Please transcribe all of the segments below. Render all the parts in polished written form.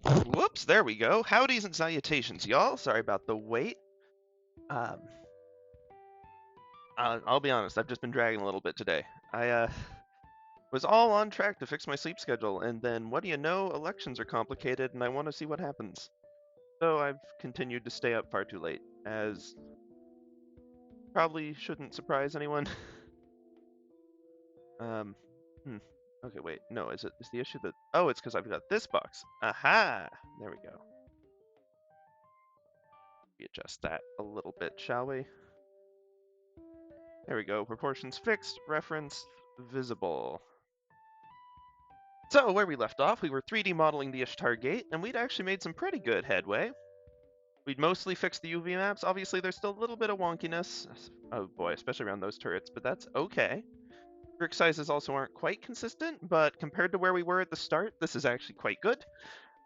Whoops, there we go. Howdys and salutations, y'all. Sorry about the wait. Um, I'll be honest, I've just been dragging a little bit today. I was all on track to fix my sleep schedule, and then what do you know? Elections are complicated, and I want to see what happens. So I've continued to stay up far too late, as probably shouldn't surprise anyone. um, hmm. Okay, wait. No, is the issue that? Oh, it's because I've got this box. Aha! There we go. Readjust that a little bit, shall we? There we go. Proportions fixed, reference visible. So, where we left off, we were 3D modeling the Ishtar Gate, and we'd actually made some pretty good headway. We'd mostly fixed the UV maps. Obviously, there's still a little bit of wonkiness. Oh boy, especially around those turrets, but that's okay. Brick sizes also aren't quite consistent, but compared to where we were at the start, this is actually quite good.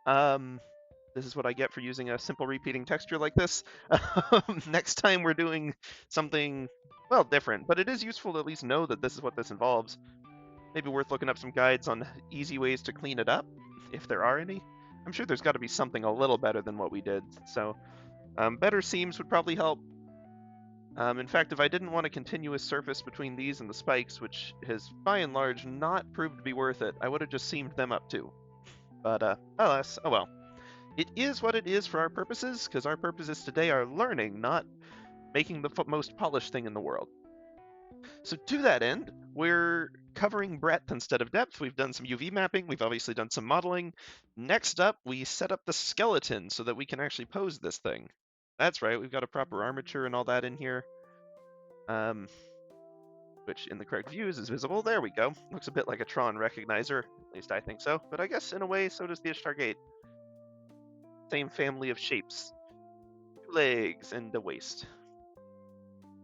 This is what I get for using a simple repeating texture like this. Next time we're doing something, well, different, but it is useful to at least know that this is what this involves. Maybe worth looking up some guides on easy ways to clean it up, if there are any. I'm sure there's got to be something a little better than what we did, so better seams would probably help. In fact, if I didn't want a continuous surface between these and the spikes, which has by and large not proved to be worth it, I would have just seamed them up too. But alas, oh well. It is what it is for our purposes, because our purposes today are learning, not making the most polished thing in the world. So to that end, we're covering breadth instead of depth. We've done some UV mapping. We've obviously done some modeling. Next up, we set up the skeleton so that we can actually pose this thing. That's right, we've got a proper armature and all that in here. Which in the correct views is visible. There we go. Looks a bit like a Tron recognizer. At least I think so. But I guess in a way, so does the Ishtar Gate. Same family of shapes. 2 legs and a waist.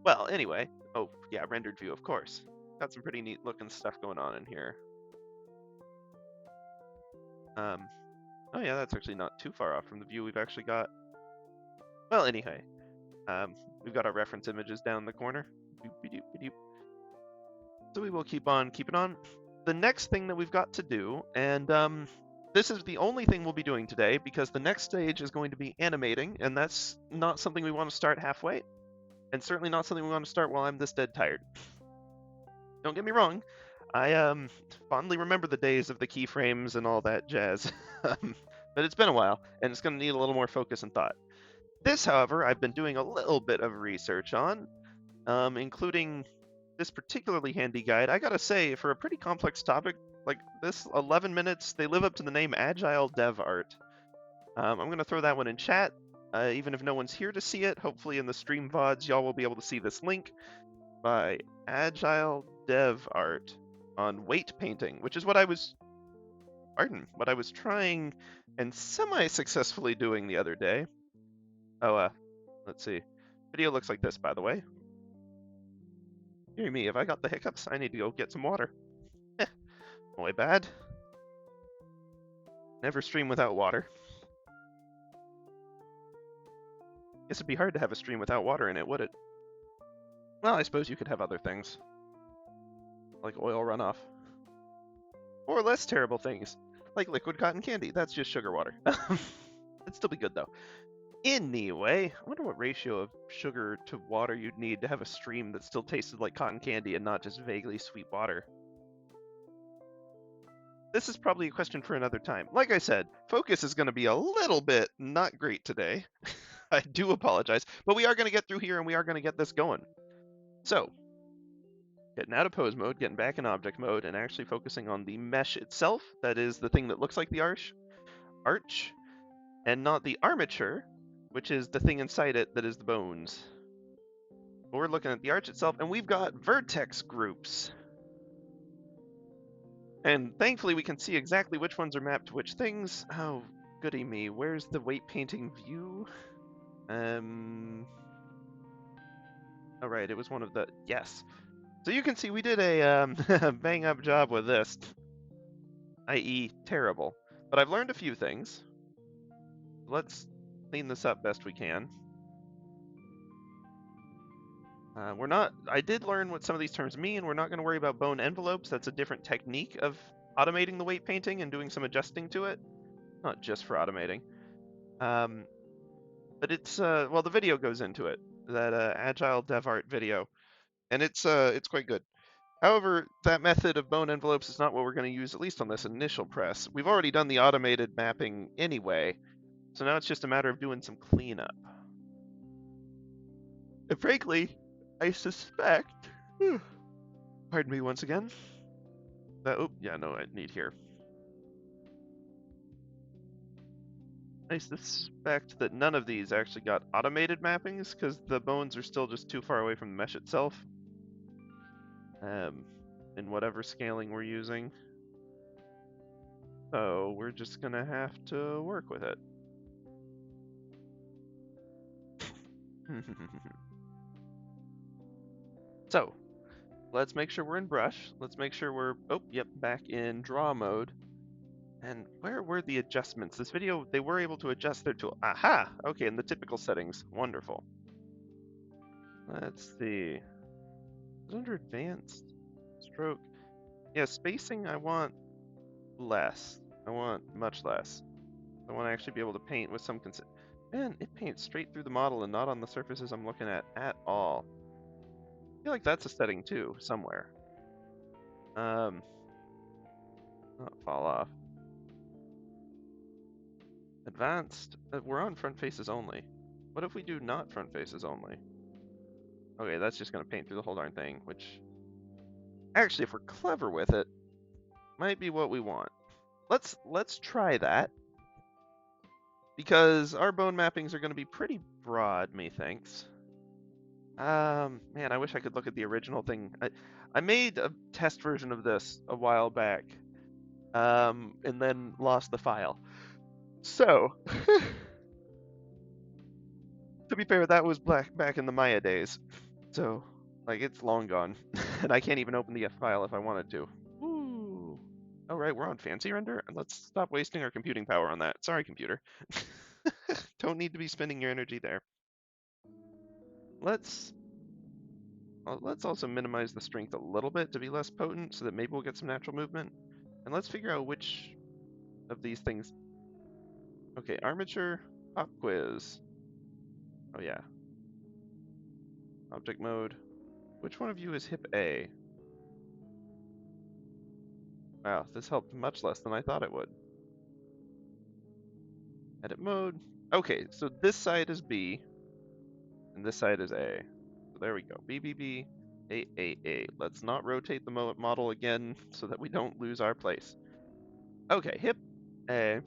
Well, anyway. Oh, yeah, rendered view, of course. Got some pretty neat looking stuff going on in here. Oh yeah, that's actually not too far off from the view we've actually got. Well, anyway, we've got our reference images down in the corner. So we will keep on keeping on. The next thing that we've got to do, and this is the only thing we'll be doing today, because the next stage is going to be animating, and that's not something we want to start halfway, and certainly not something we want to start while I'm this dead tired. Don't get me wrong, I fondly remember the days of the keyframes and all that jazz, but it's been a while, and it's going to need a little more focus and thought. This, however, I've been doing a little bit of research on, including this particularly handy guide. I gotta say, for a pretty complex topic like this, 11 minutes, they live up to the name Agile Dev Art. I'm gonna throw that one in chat, even if no one's here to see it. Hopefully in the stream VODs, y'all will be able to see this link by Agile Dev Art on weight painting, which is what I was trying and semi-successfully doing the other day. Oh, let's see. Video looks like this, by the way. Hear me, if I got the hiccups, I need to go get some water. No way bad. Never stream without water. Guess it'd be hard to have a stream without water in it, would it? Well, I suppose you could have other things. Like oil runoff. Or less terrible things. Like liquid cotton candy. That's just sugar water. It'd still be good, though. Anyway, I wonder what ratio of sugar to water you'd need to have a stream that still tasted like cotton candy and not just vaguely sweet water. This is probably a question for another time. Like I said, focus is going to be a little bit not great today. I do apologize, but we are going to get through here and we are going to get this going. So, getting out of pose mode, getting back in object mode, and actually focusing on the mesh itself. That is the thing that looks like the arch, and not the armature, which is the thing inside it that is the bones. But we're looking at the arch itself, and we've got vertex groups. And thankfully we can see exactly which ones are mapped to which things. Oh, goody me. Where's the weight painting view? Oh right, it was one of the, yes. So you can see we did a bang up job with this, i.e. terrible. But I've learned a few things. Let's clean this up best we can. I did learn what some of these terms mean. We're not going to worry about bone envelopes. That's a different technique of automating the weight painting and doing some adjusting to it. not just for automating. But it's well, the video goes into it, that agile dev art video, and it's quite good. However, that method of bone envelopes is not what we're going to use, at least on this initial press. We've already done the automated mapping anyway, so now it's just a matter of doing some cleanup. And frankly, I suspect, pardon me once again, that, oh, yeah, no, I need here. I suspect that none of these actually got automated mappings because the bones are still just too far away from the mesh itself. In whatever scaling we're using. So we're just gonna have to work with it. So let's make sure we're in brush. Let's make sure we're, oh, yep, back in draw mode. And where were the adjustments? This video, they were able to adjust their tool. Aha! Okay, in the typical settings. Wonderful. Let's see. Is it under advanced? Stroke. Yeah, spacing I want less. I want much less. I want to actually be able to paint with some Man, it paints straight through the model and not on the surfaces I'm looking at all. I feel like that's a setting too, somewhere. Not fall off. Advanced. We're on front faces only. What if we do not front faces only? Okay, that's just gonna paint through the whole darn thing, which actually, if we're clever with it, might be what we want. Let's try that. Because our bone mappings are gonna be pretty broad, methinks. Man, I wish I could look at the original thing. I made a test version of this a while back, and then lost the file. So, to be fair, that was back in the Maya days. So, like, it's long gone, and I can't even open the file if I wanted to. Ooh. All right, we're on fancy render, and let's stop wasting our computing power on that. Sorry, computer. Don't need to be spending your energy there. Let's also minimize the strength a little bit to be less potent so that maybe we'll get some natural movement. And let's figure out which of these things. Okay, armature, pop quiz. Oh yeah. Object mode. Which one of you is hip A? Wow, this helped much less than I thought it would. Edit mode. Okay, so this side is B, and this side is A. So there we go. B, B, B, A, A, A. Let's not rotate the model again so that we don't lose our place. Okay, hip A.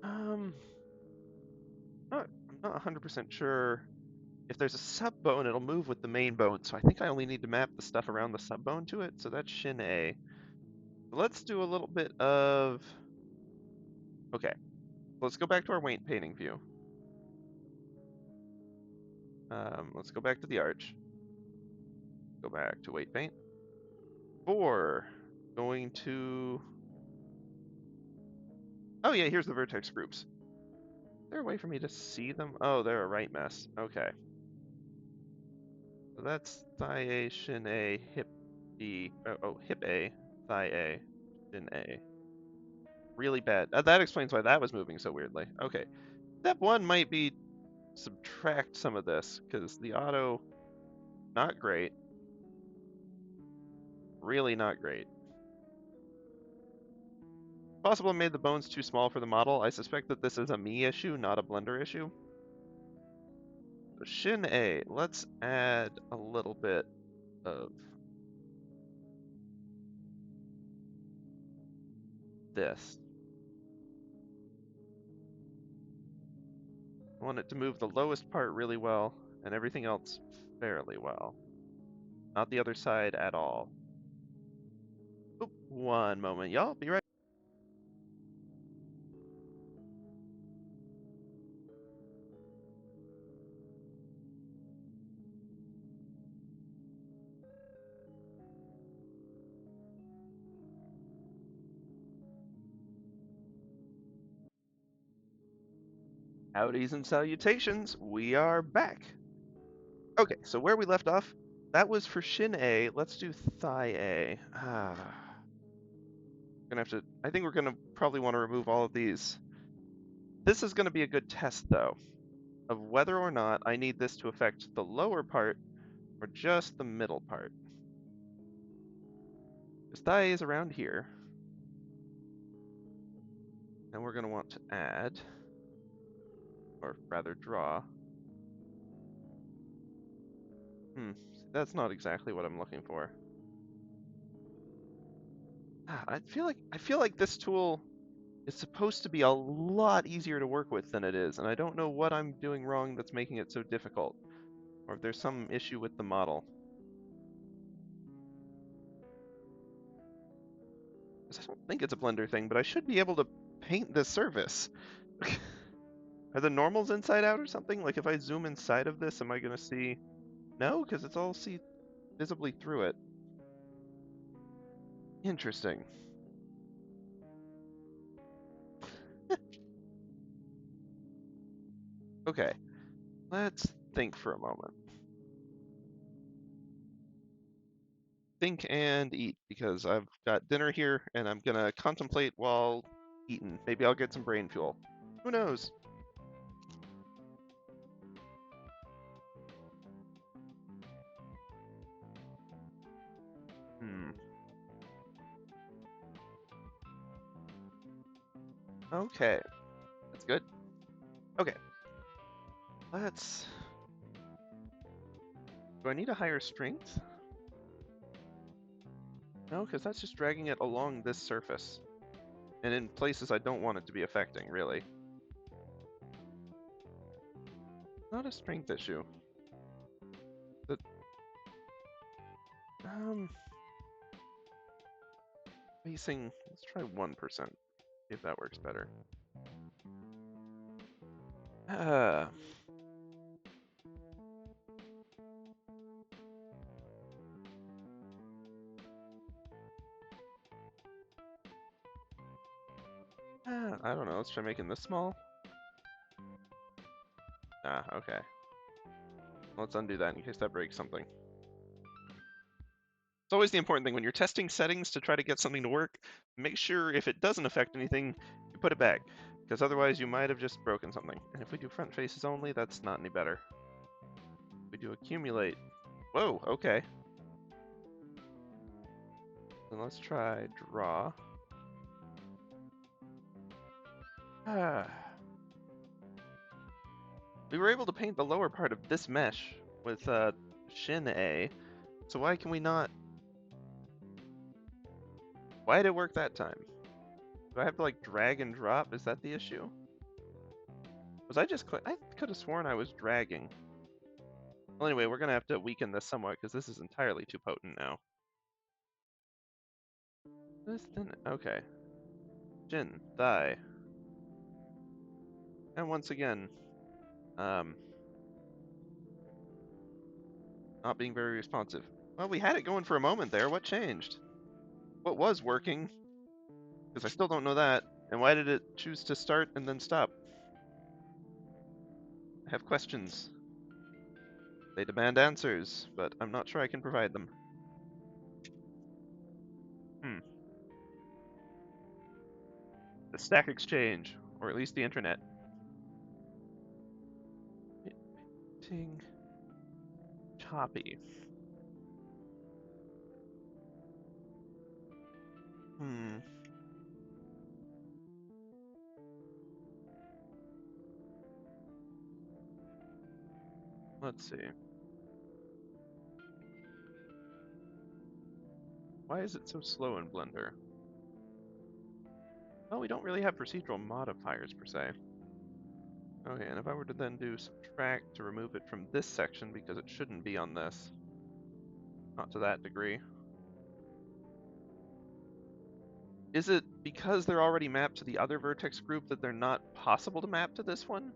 I'm not 100% sure. If there's a sub bone, it'll move with the main bone, so I think I only need to map the stuff around the sub bone to it, so that's shin A. Let's do a little bit of... Okay, let's go back to our weight painting view. Let's go back to the arch. Go back to weight paint. Going to... Oh yeah, here's the vertex groups. Is there a way for me to see them? Oh, they're a right mess. Okay. So that's thigh A, shin A, hip B. Oh, hip A, thigh A, shin A. Really bad. That explains why that was moving so weirdly. Okay. Step one might be subtract some of this, because the auto, not great. Really not great. Possible I made the bones too small for the model. I suspect that this is a me issue, not a Blender issue. So shin A, let's add a little bit of this. I want it to move the lowest part really well, and everything else fairly well. Not the other side at all. Oop, one moment, y'all. Be right. Howdys and salutations, we are back. Okay, so where we left off, that was for shin A. Let's do thigh A. I think we're gonna probably want to remove all of these. This is gonna be a good test, though, of whether or not I need this to affect the lower part or just the middle part. This die is around here. And we're gonna want to add, or rather draw. That's not exactly what I'm looking for. I feel like this tool is supposed to be a lot easier to work with than it is, and I don't know what I'm doing wrong that's making it so difficult, or if there's some issue with the model. I don't think it's a Blender thing, but I should be able to paint this surface. Are the normals inside out or something? Like if I zoom inside of this, am I gonna see? No, because it's all visibly through it. Interesting. Okay, let's think for a moment. Think and eat, because I've got dinner here and I'm gonna contemplate while eating. Maybe I'll get some brain fuel. Who knows? Okay, that's good. Okay, let's... Do I need a higher strength? No, because that's just dragging it along this surface. And in places I don't want it to be affecting, really. Not a strength issue. But, spacing, let's try 1%, see if that works better. I don't know, let's try making this small. Okay. Let's undo that in case that breaks something. It's always the important thing when you're testing settings to try to get something to work, make sure if it doesn't affect anything, you put it back, because otherwise you might have just broken something. And if we do front faces only, that's not any better. We do accumulate. Whoa, okay. Then let's try draw. We were able to paint the lower part of this mesh with Shin A, so why can we not? Why did it work that time? Do I have to like drag and drop? Is that the issue? Was I just I could have sworn I was dragging. Well, anyway, we're gonna have to weaken this somewhat because this is entirely too potent now. This then okay. Shin, thigh. And once again, not being very responsive. Well, we had it going for a moment there. What changed? What was working? Because I still don't know that. And why did it choose to start and then stop? I have questions. They demand answers, but I'm not sure I can provide them. The Stack Exchange, or at least the internet. Ting. Choppy. Let's see. Why is it so slow in Blender? Well, we don't really have procedural modifiers per se. Okay, and if I were to then do subtract to remove it from this section because it shouldn't be on this. Not to that degree. Is it because they're already mapped to the other vertex group that they're not possible to map to this one?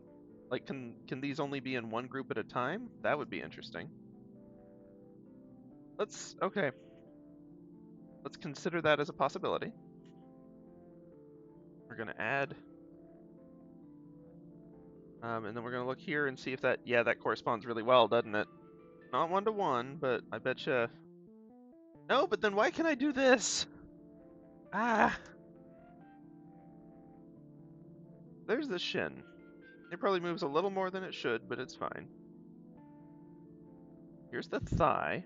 Like, can these only be in one group at a time? That would be interesting. Okay. Let's consider that as a possibility. We're gonna add, and then we're gonna look here and see if that corresponds really well, doesn't it? Not 1-to-1, but I betcha. No, but then why can I do this? Ah. There's the shin. It probably moves a little more than it should, but it's fine. Here's the thigh.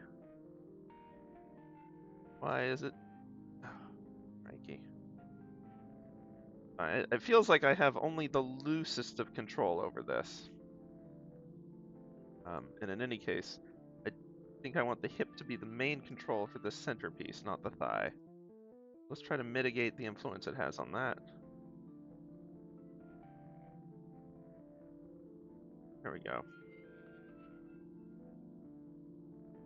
Why is it... Oh, crikey. It feels like I have only the loosest of control over this. And in any case, I think I want the hip to be the main control for this centerpiece, not the thigh. Let's try to mitigate the influence it has on that. There we go.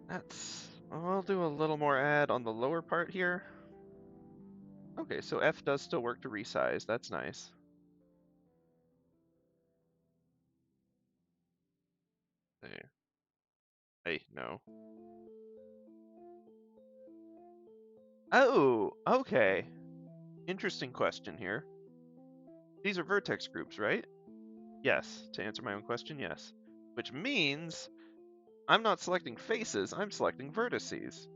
That's... I'll do a little more add on the lower part here. Okay, so F does still work to resize. That's nice. There. Hey, no. Oh, okay. Interesting question here. These are vertex groups, right? Yes. To answer my own question, yes. Which means I'm not selecting faces, I'm selecting vertices.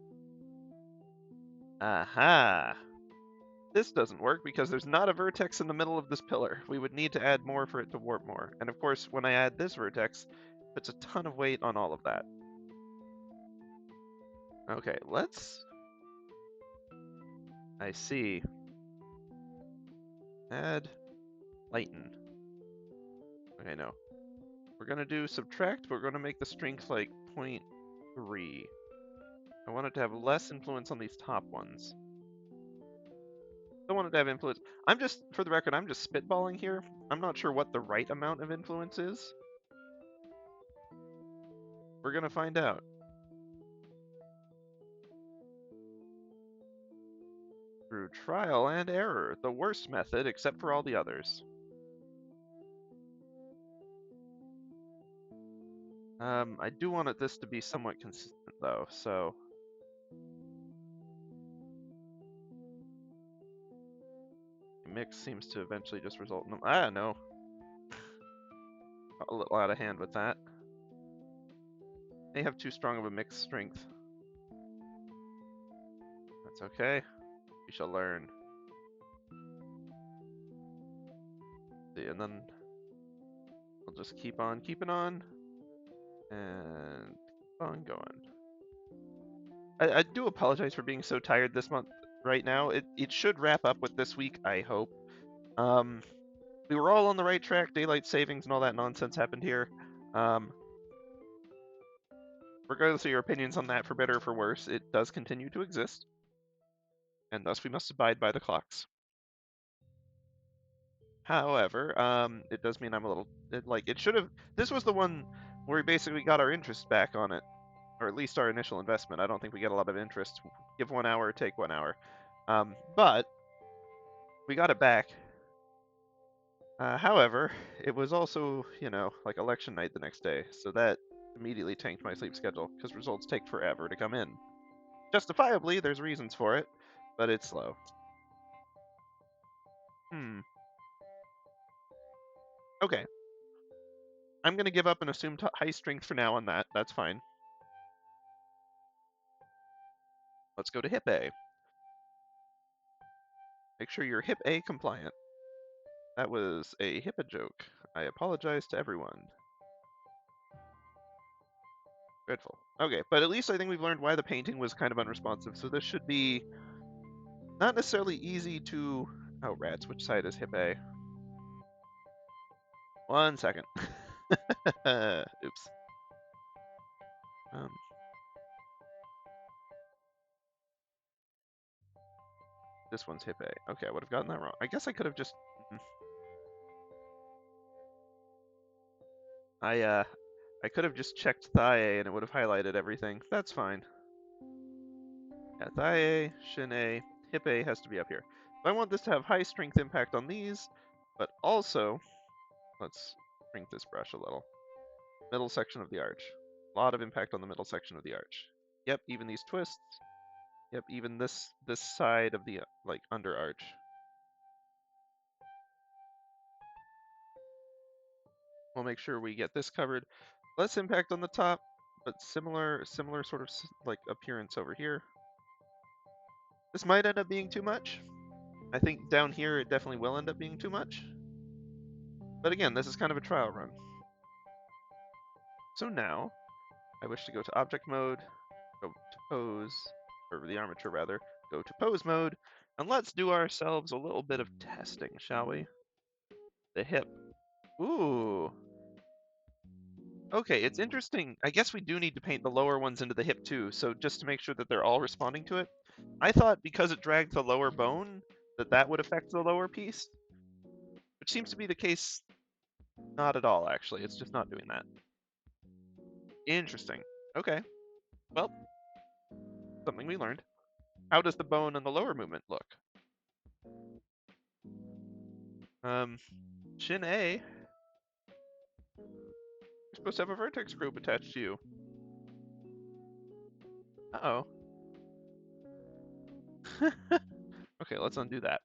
Aha! This doesn't work because there's not a vertex in the middle of this pillar. We would need to add more for it to warp more. And of course, when I add this vertex, it puts a ton of weight on all of that. Okay, let's... I see. Add, lighten. Okay, no. We're gonna do subtract, but we're gonna make the strength like 0.3. I want it to have less influence on these top ones. Don't want it to have influence. I'm just, for the record, I'm just spitballing here. I'm not sure what the right amount of influence is. We're gonna find out. Through trial and error, the worst method except for all the others. I do want this to be somewhat consistent though, so... Mix seems to eventually just result in... Ah, no. A little out of hand with that. They have too strong of a mix strength. That's okay. We shall learn. See, and then we'll just keep on keeping on. And keep on going. I do apologize for being so tired this month right now. It should wrap up with this week, I hope. We were all on the right track. Daylight savings and all that nonsense happened here. Regardless of your opinions on that, for better or for worse, it does continue to exist. And thus we must abide by the clocks. However, it does mean I'm a little... it should have... This was the one where we basically got our interest back on it. Or at least our initial investment. I don't think we get a lot of interest. Give 1 hour, take 1 hour. But we got it back. However, it was also, like election night the next day, so that immediately tanked my sleep schedule, because results take forever to come in. Justifiably, there's reasons for it, but it's slow. Okay. I'm going to give up and assume high strength for now on that. That's fine. Let's go to hip A. Make sure you're hip A compliant. That was a HIPAA joke. I apologize to everyone. Dreadful. Okay, but at least I think we've learned why the painting was kind of unresponsive, so this should be not necessarily easy to... Oh, rats, which side is hip A? 1 second. Oops. This one's hip A. Okay, I would have gotten that wrong. I guess I could have just... I could have just checked thigh A and it would have highlighted everything. That's fine. Yeah, thigh A, shin A, hip A has to be up here. So I want this to have high strength impact on these, but also, let's shrink this brush a little. Middle section of the arch. A lot of impact on the middle section of the arch. Yep, even these twists. Yep, even this side of the under arch. We'll make sure we get this covered. Less impact on the top, but similar sort of appearance over here. This might end up being too much. I think down here it definitely will end up being too much. But again, this is kind of a trial run. So now, I wish to go to object mode, go to pose, or the armature rather, go to pose mode, and let's do ourselves a little bit of testing, shall we? The hip. Ooh. Okay, it's interesting. I guess we do need to paint the lower ones into the hip too, so just to make sure that they're all responding to it. I thought because it dragged the lower bone, that would affect the lower piece, which seems to be the case not at all, actually. It's just not doing that. Interesting. Okay. Well, something we learned. How does the bone and the lower movement look? Shin A, you're supposed to have a vertex group attached to you. Uh-oh. Okay, let's undo that.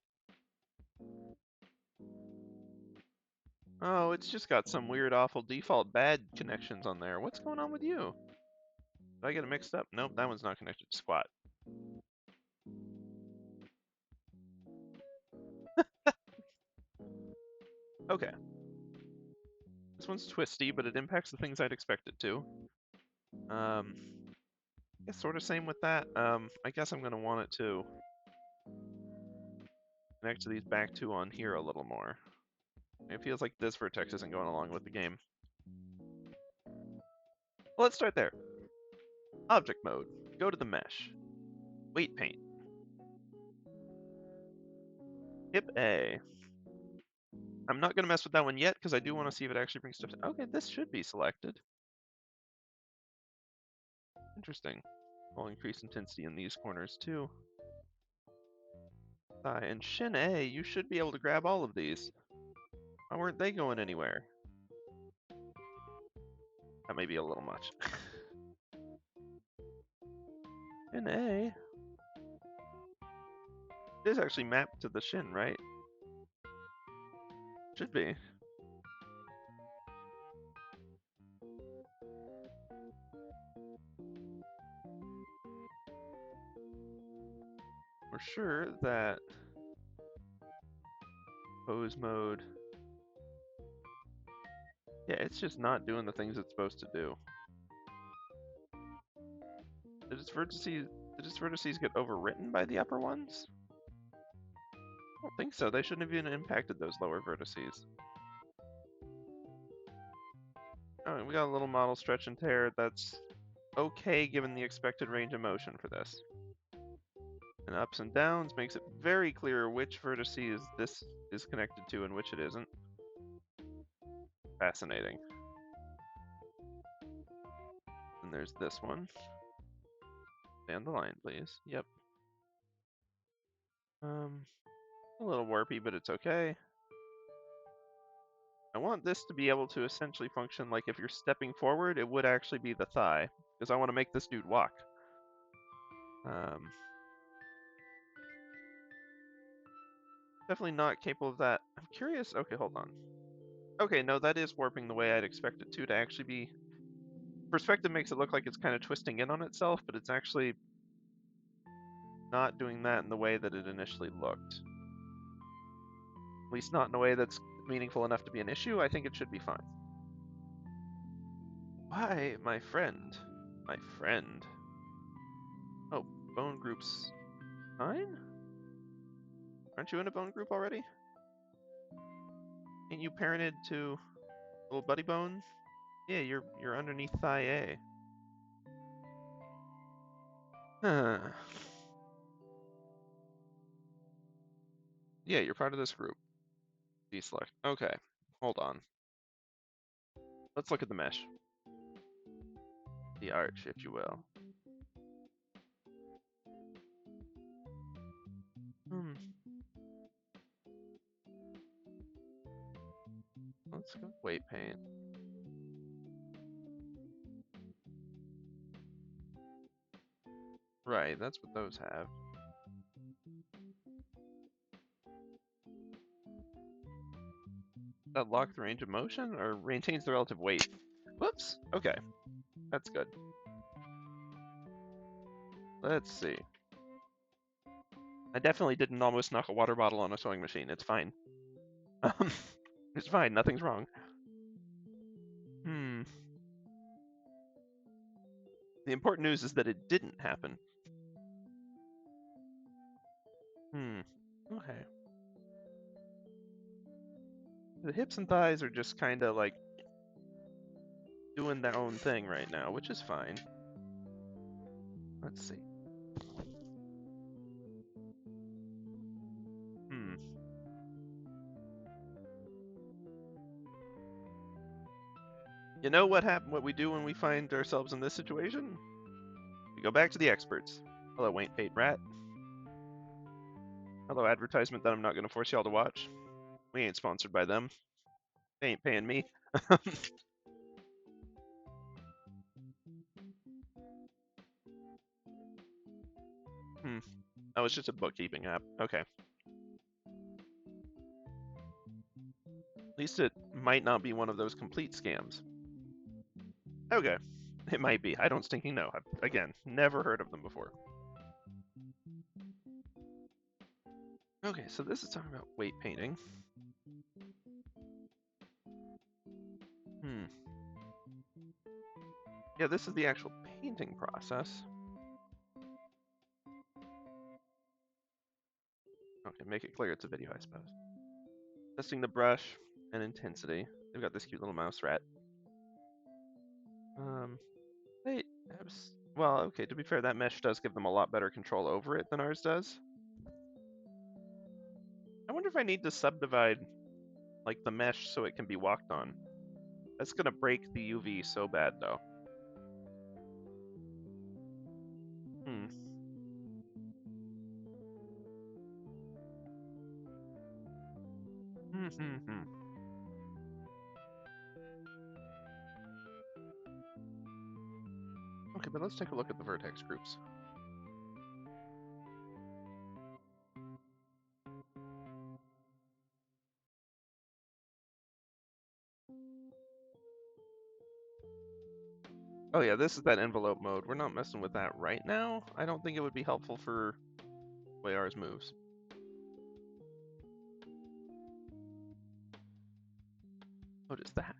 Oh, it's just got some weird, awful default bad connections on there. What's going on with you? Did I get it mixed up? Nope, that one's not connected to squat. Okay. This one's twisty, but it impacts the things I'd expect it to. I guess sort of same with that. I guess I'm going to want it to connect to these back two on here a little more. It feels like this vertex isn't going along with the game. Well, let's start there. Object mode. Go to the mesh. Weight paint. Hip A. I'm not going to mess with that one yet because I do want to see if it actually brings stuff. Okay, this should be selected. Interesting. I'll increase intensity in these corners too. And Shin A, you should be able to grab all of these. Why weren't they going anywhere? That may be a little much. Shin A. It is actually mapped to the shin, right? Should be. We're sure that pose mode. Yeah, it's just not doing the things it's supposed to do. Did its vertices get overwritten by the upper ones? I don't think so. They shouldn't have even impacted those lower vertices. Alright, we got a little model stretch and tear. That's okay given the expected range of motion for this. And ups and downs makes it very clear which vertices this is connected to and which it isn't. Fascinating. And there's this one. Stay on the line, please. Yep. A little warpy, but it's okay. I want this to be able to essentially function like if you're stepping forward, it would actually be the thigh, because I want to make this dude walk. Definitely not capable of that. I'm curious. Okay, hold on. Okay, no, that is warping the way I'd expect it to actually be. Perspective makes it look like it's kind of twisting in on itself, but it's actually not doing that in the way that it initially looked. At least not in a way that's meaningful enough to be an issue. I think it should be fine. Why, my friend? My friend. Oh, bone groups. Fine? Aren't you in a bone group already? Ain't you parented to little buddy bone? Yeah, you're underneath thigh A. Huh. Yeah, you're part of this group. Deselect. Okay, hold on. Let's look at the mesh. The arch, if you will. Let's go weight paint. Right, that's what those have. That lock the range of motion or maintains the relative weight? Whoops. Okay, that's good. Let's see. I definitely didn't almost knock a water bottle on a sewing machine. It's fine. It's fine, nothing's wrong. The important news is that it didn't happen. Okay. The hips and thighs are just kind of like doing their own thing right now, which is fine. Let's see. You know what we do when we find ourselves in this situation? We go back to the experts. Hello, Ain't Paid Rat. Hello, advertisement that I'm not going to force y'all to watch. We ain't sponsored by them. They ain't paying me. Oh, it's just a bookkeeping app. Okay. At least it might not be one of those complete scams. Okay. It might be. I don't stinking know. I've, again, never heard of them before. Okay, so this is talking about weight painting. Yeah, this is the actual painting process. Okay, make it clear it's a video, I suppose. Testing the brush and intensity. They've got this cute little mouse rat. Wait, well, okay, to be fair, that mesh does give them a lot better control over it than ours does. I wonder if I need to subdivide, like, the mesh so it can be walked on. That's gonna break the UV so bad, though. Okay, but let's take a look at the vertex groups. Oh yeah, this is that envelope mode. We're not messing with that right now. I don't think it would be helpful for the way ours moves. What is that?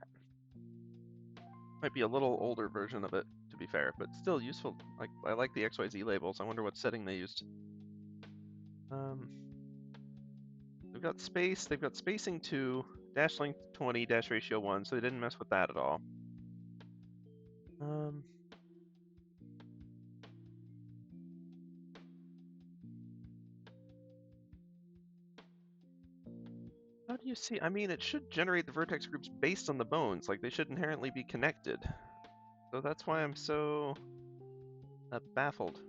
Might be a little older version of it, to be fair, but still useful. Like, I like the XYZ labels. I wonder what setting they used. They've got space. They've got spacing 2, dash length 20, dash ratio 1, so they didn't mess with that at all. How do you see? I mean, it should generate the vertex groups based on the bones. Like, they should inherently be connected. So that's why I'm so baffled.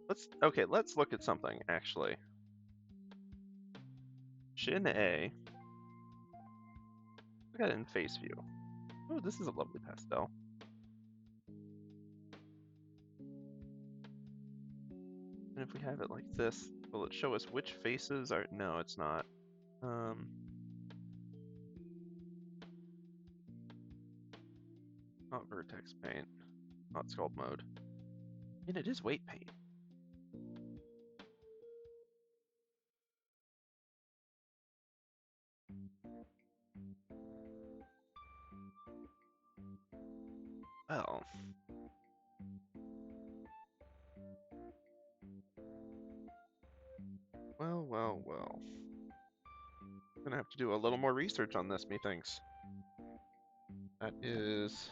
Let's look at something, actually. Shin A. Look at it in face view. Oh, this is a lovely pastel. And if we have it like this, will it show us which faces are... No, it's not. Not vertex paint. Not sculpt mode. And it is weight paint. Well. Well. I'm gonna have to do a little more research on this, methinks. That is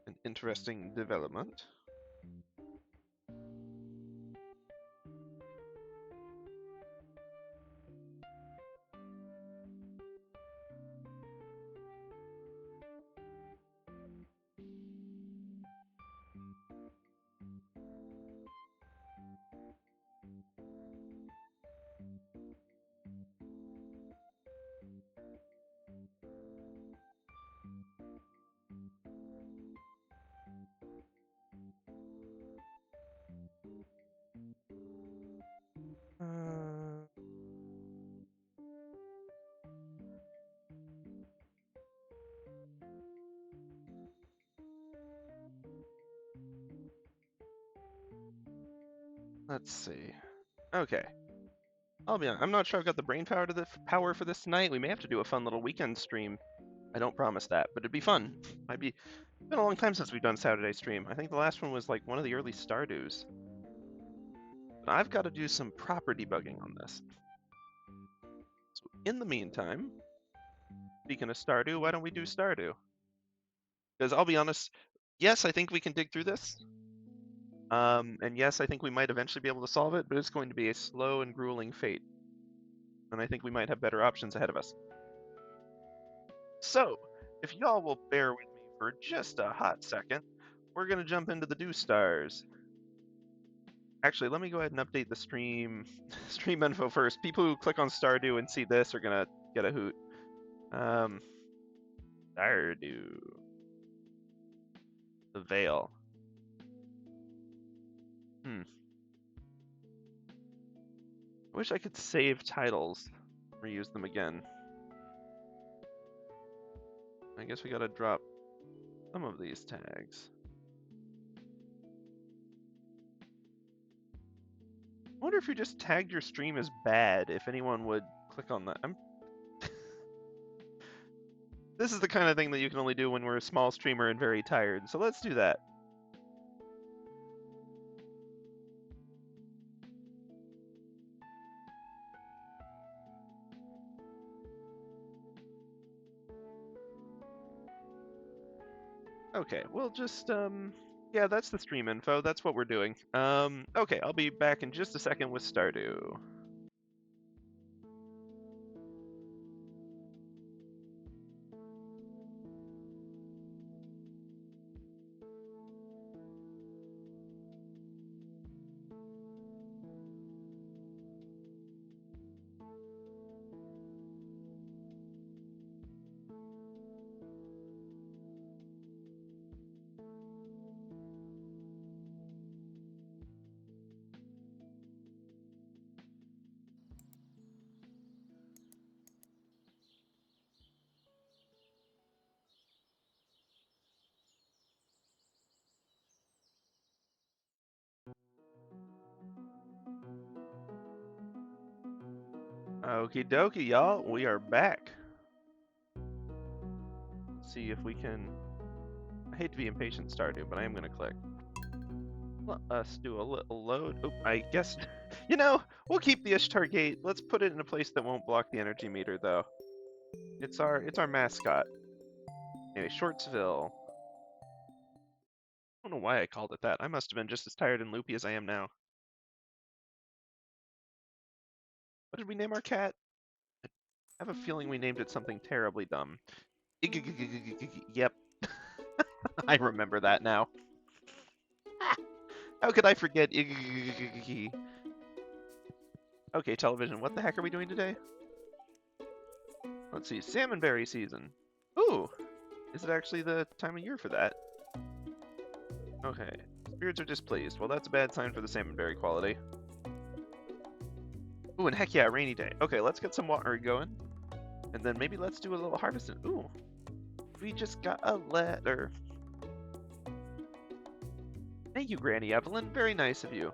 an interesting development. Let's see. Okay. I'm not sure I've got the brain power power for this tonight. We may have to do a fun little weekend stream. I don't promise that, but it'd be fun. It's been a long time since we've done Saturday stream. I think the last one was like one of the early Stardews. But I've got to do some proper debugging on this. So in the meantime, speaking of Stardew, why don't we do Stardew? Because I'll be honest, yes, I think we can dig through this. And yes, I think we might eventually be able to solve it, but it's going to be a slow and grueling fate. And I think we might have better options ahead of us. So, if y'all will bear with me for just a hot second, we're going to jump into the Do Stars. Actually, let me go ahead and update the stream info first. People who click on Stardew and see this are going to get a hoot. Stardew. The Veil. I wish I could save titles, reuse them again. I guess we gotta drop some of these tags. I wonder if you just tagged your stream as bad, if anyone would click on that. This is the kind of thing that you can only do when we're a small streamer and very tired, so let's do that. Okay, we'll just, yeah, that's the stream info. That's what we're doing. Okay, I'll be back in just a second with Stardew. Okie dokie, y'all. We are back. Let's see if we can... I hate to be impatient, Stardew, but I am going to click. Let us do a little load. Oh, I guess... You know, we'll keep the Ishtar Gate. Let's put it in a place that won't block the energy meter, though. It's our mascot. Anyway, Shortsville. I don't know why I called it that. I must have been just as tired and loopy as I am now. What did we name our cat? I have a feeling we named it something terribly dumb. Yep. I remember that now. How could I forget? Okay, television, what the heck are we doing today? Let's see, salmonberry season. Ooh, is it actually the time of year for that? Okay, spirits are displeased. Well, that's a bad sign for the salmonberry quality. Ooh, and heck yeah, rainy day. Okay, let's get some water going. And then maybe let's do a little harvesting. Ooh, we just got a letter. Thank you, Granny Evelyn. Very nice of you.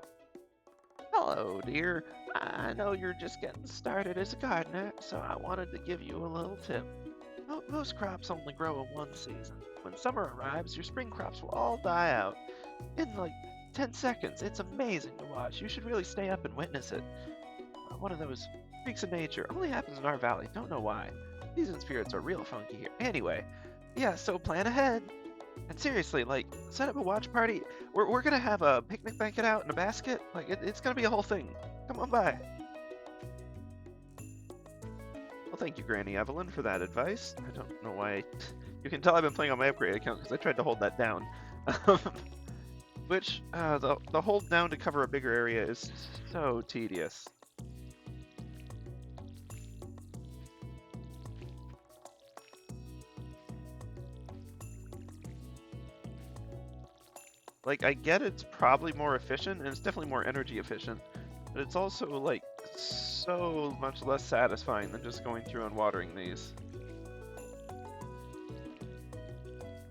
Hello, dear. I know you're just getting started as a gardener, so I wanted to give you a little tip. Most crops only grow in one season. When summer arrives, your spring crops will all die out. In like 10 seconds. It's amazing to watch. You should really stay up and witness it. One of those freaks of nature. Only happens in our valley. Don't know why. Season spirits are real funky here. Anyway, yeah, so plan ahead. And seriously, like, set up a watch party. We're gonna have a picnic blanket out in a basket. Like, it's gonna be a whole thing. Come on by. Well, thank you, Granny Evelyn, for that advice. I don't know why. You can tell I've been playing on my upgrade account because I tried to hold that down. Which, the hold down to cover a bigger area is so tedious. Like, I get it's probably more efficient, and it's definitely more energy efficient, but it's also, like, so much less satisfying than just going through and watering these.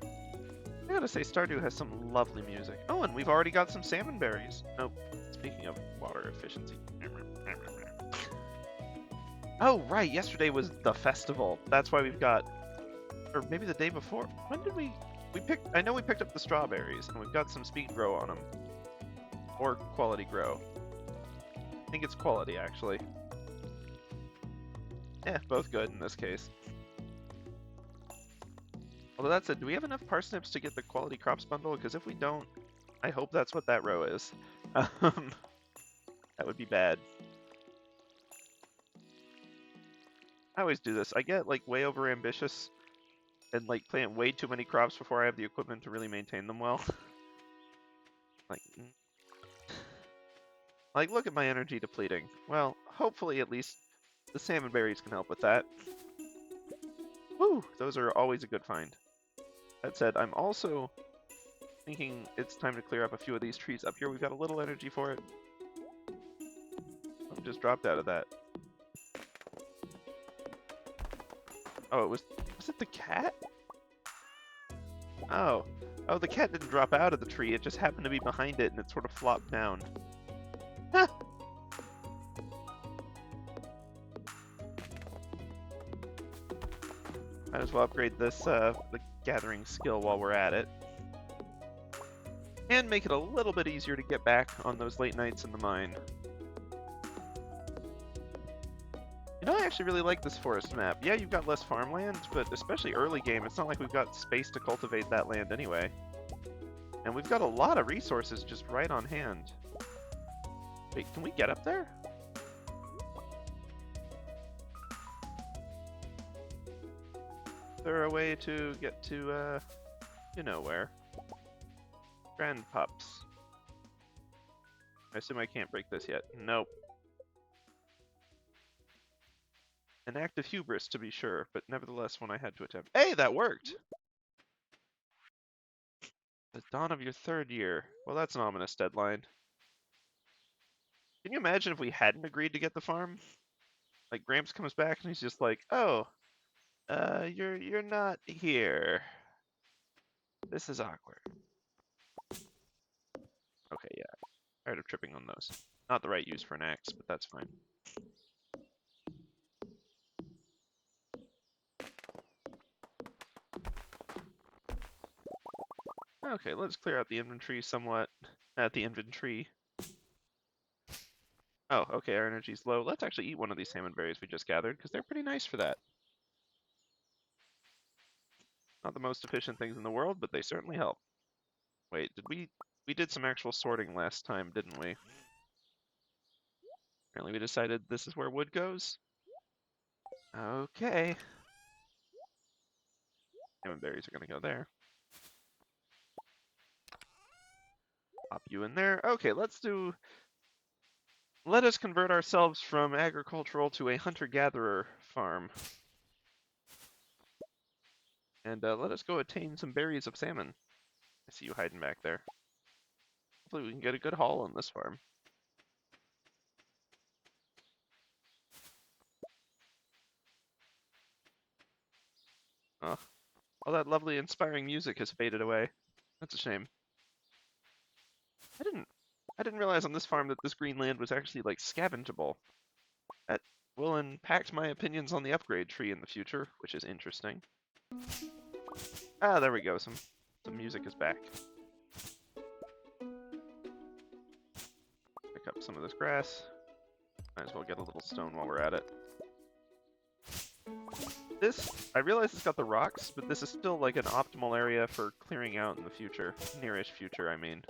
I gotta say, Stardew has some lovely music. Oh, and we've already got some salmon berries. Oh, speaking of water efficiency. Oh, right, yesterday was the festival. That's why we've got... Or maybe the day before. When did we... I know we picked up the strawberries, and we've got some speed grow on them. Or quality grow. I think it's quality, actually. Both good in this case. Although that said, do we have enough parsnips to get the quality crops bundle? Because if we don't, I hope that's what that row is. That would be bad. I always do this. I get like way over ambitious and like plant way too many crops before I have the equipment to really maintain them well. Like look at my energy depleting. Well, hopefully at least the salmon berries can help with that. Woo! Those are always a good find. That said, I'm also thinking it's time to clear up a few of these trees up here. We've got a little energy for it. Oh, just dropped out of that. Oh, was it the cat? Oh, the cat didn't drop out of the tree. It just happened to be behind it, and it sort of flopped down. Might as well upgrade this the gathering skill while we're at it, and make it a little bit easier to get back on those late nights in the mine. You know, I actually really like this forest map. Yeah, you've got less farmland, but especially early game, it's not like we've got space to cultivate that land anyway. And we've got a lot of resources just right on hand. Wait, can we get up there? Is there a way to get to, you know where? Grand Pups. I assume I can't break this yet. Nope. An act of hubris, to be sure, but nevertheless one I had to attempt. Hey, that worked! The dawn of your 3rd year. Well, that's an ominous deadline. Can you imagine if we hadn't agreed to get the farm? Like, Gramps comes back and he's just like, oh, you're not here. This is awkward. Okay, yeah. Tired of tripping on those. Not the right use for an axe, but that's fine. Okay, let's clear out the inventory somewhat. At the inventory. Oh, okay, our energy's low. Let's actually eat one of these salmon berries we just gathered, because they're pretty nice for that. Not the most efficient things in the world, but they certainly help. Wait, did we did some actual sorting last time, didn't we? Apparently we decided this is where wood goes. Okay. Salmon berries are gonna go there. Pop you in there. Okay, let us convert ourselves from agricultural to a hunter-gatherer farm. And let us go attain some berries of salmon. I see you hiding back there. Hopefully we can get a good haul on this farm. Oh, all that lovely inspiring music has faded away. That's a shame. I didn't realize on this farm that this green land was actually like scavengeable. That will impact my opinions on the upgrade tree in the future, which is interesting. Ah, there we go. Some music is back. Pick up some of this grass. Might as well get a little stone while we're at it. I realize it's got the rocks, but this is still like an optimal area for clearing out in the future. Nearish future, I mean.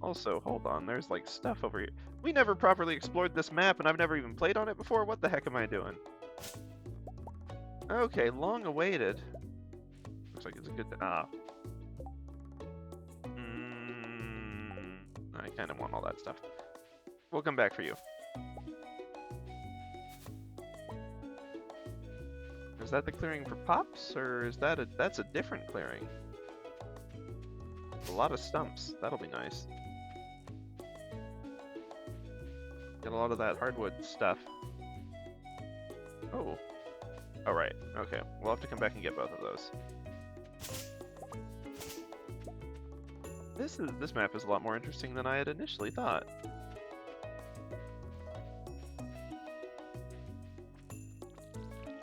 Also, hold on, there's like stuff over here. We never properly explored this map, and I've never even played on it before. What the heck am I doing? Okay, long awaited. Looks like it's a good... I kind of want all that stuff. We'll come back for you. Is that the clearing for pops, or is that that's a different clearing? A lot of stumps. That'll be nice. Get a lot of that hardwood stuff. Oh. Oh, right. Okay. We'll have to come back and get both of those. This map is a lot more interesting than I had initially thought.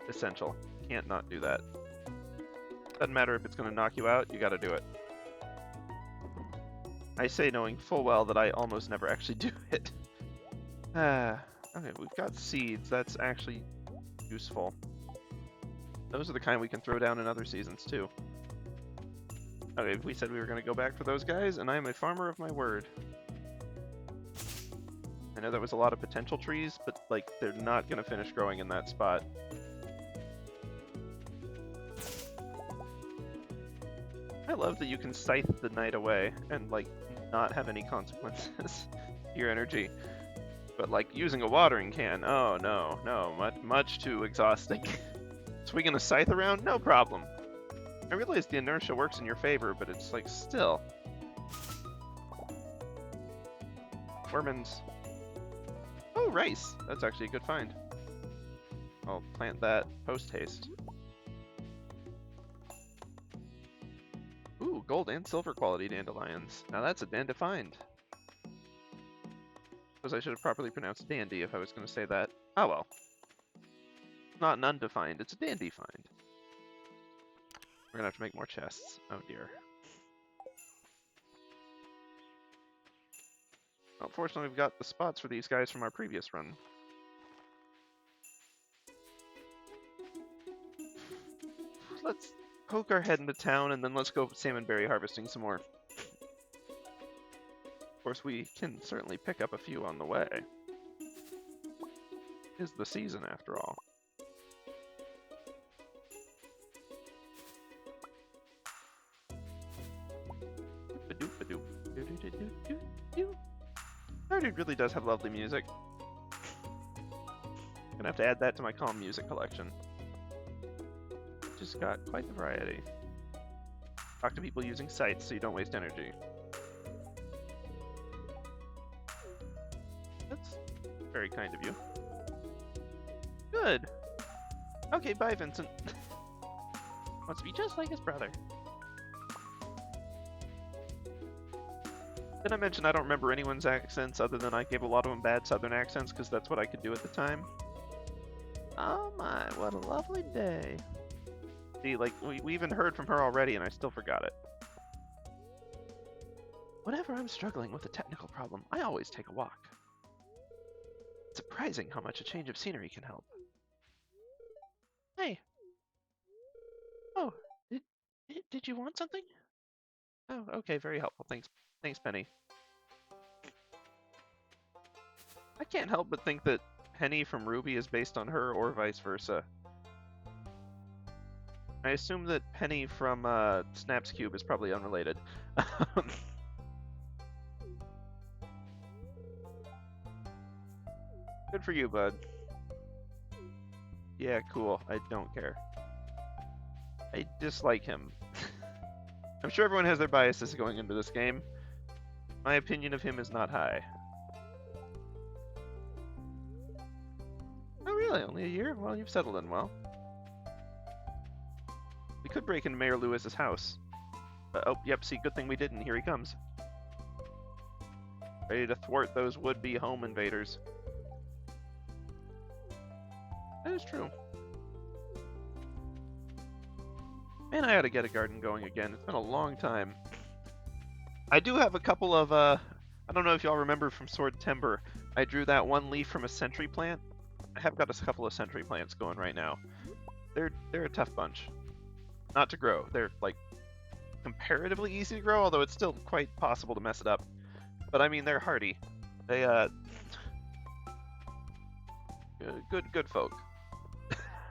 essential. Can't not do that. Doesn't matter if it's going to knock you out, you got to do it. I say knowing full well that I almost never actually do it. Okay, we've got seeds. That's actually useful. Those are the kind we can throw down in other seasons too. Okay, we said we were going to go back for those guys, and I am a farmer of my word. I know that was a lot of potential trees, but like they're not going to finish growing in that spot. I love that you can scythe the night away and like not have any consequences to your energy. But like using a watering can, oh no, much too exhausting. Swinging a scythe around, no problem. I realize the inertia works in your favor, but it's like still. Wormins. Oh, rice. That's actually a good find. I'll plant that post-haste. Ooh, gold and silver quality dandelions. Now that's a dandy find. Suppose I should have properly pronounced dandy if I was going to say that. Oh well. It's not an undefined, it's a dandy find. We're going to have to make more chests. Oh dear. Well, fortunately we've got the spots for these guys from our previous run. Let's poke our head into town and then let's go salmonberry harvesting some more. Of course, we can certainly pick up a few on the way. It's the season after all. Stardew really does have lovely music. Gonna have to add that to my calm music collection. Just got quite the variety. Talk to people using sites so you don't waste energy. That's very kind of you. Good. Okay, bye, Vincent. Wants to be just like his brother. Did I mention I don't remember anyone's accents other than I gave a lot of them bad southern accents because that's what I could do at the time? Oh my, what a lovely day. See, like, we even heard from her already and I still forgot it. Whenever I'm struggling with a technical problem, I always take a walk. It's surprising how much a change of scenery can help. Hey. Oh, did you want something? Oh, okay, very helpful. Thanks, Penny. I can't help but think that Penny from Ruby is based on her or vice versa. I assume that Penny from Snap's Cube is probably unrelated. Good for you, bud. Yeah, cool. I don't care. I dislike him. I'm sure everyone has their biases going into this game. My opinion of him is not high. Oh really? Only a year? Well, you've settled in well. We could break into Mayor Lewis's house. Oh, yep, see, good thing we didn't. Here he comes. Ready to thwart those would-be home invaders. That is true. Man, I ought to get a garden going again. It's been a long time. I do have a couple of, I don't know if y'all remember from Sword Timber, I drew that one leaf from a sentry plant. I have got a couple of sentry plants going right now. They're a tough bunch. Not to grow. They're, like, comparatively easy to grow, although it's still quite possible to mess it up. But, I mean, they're hardy. They, good folk.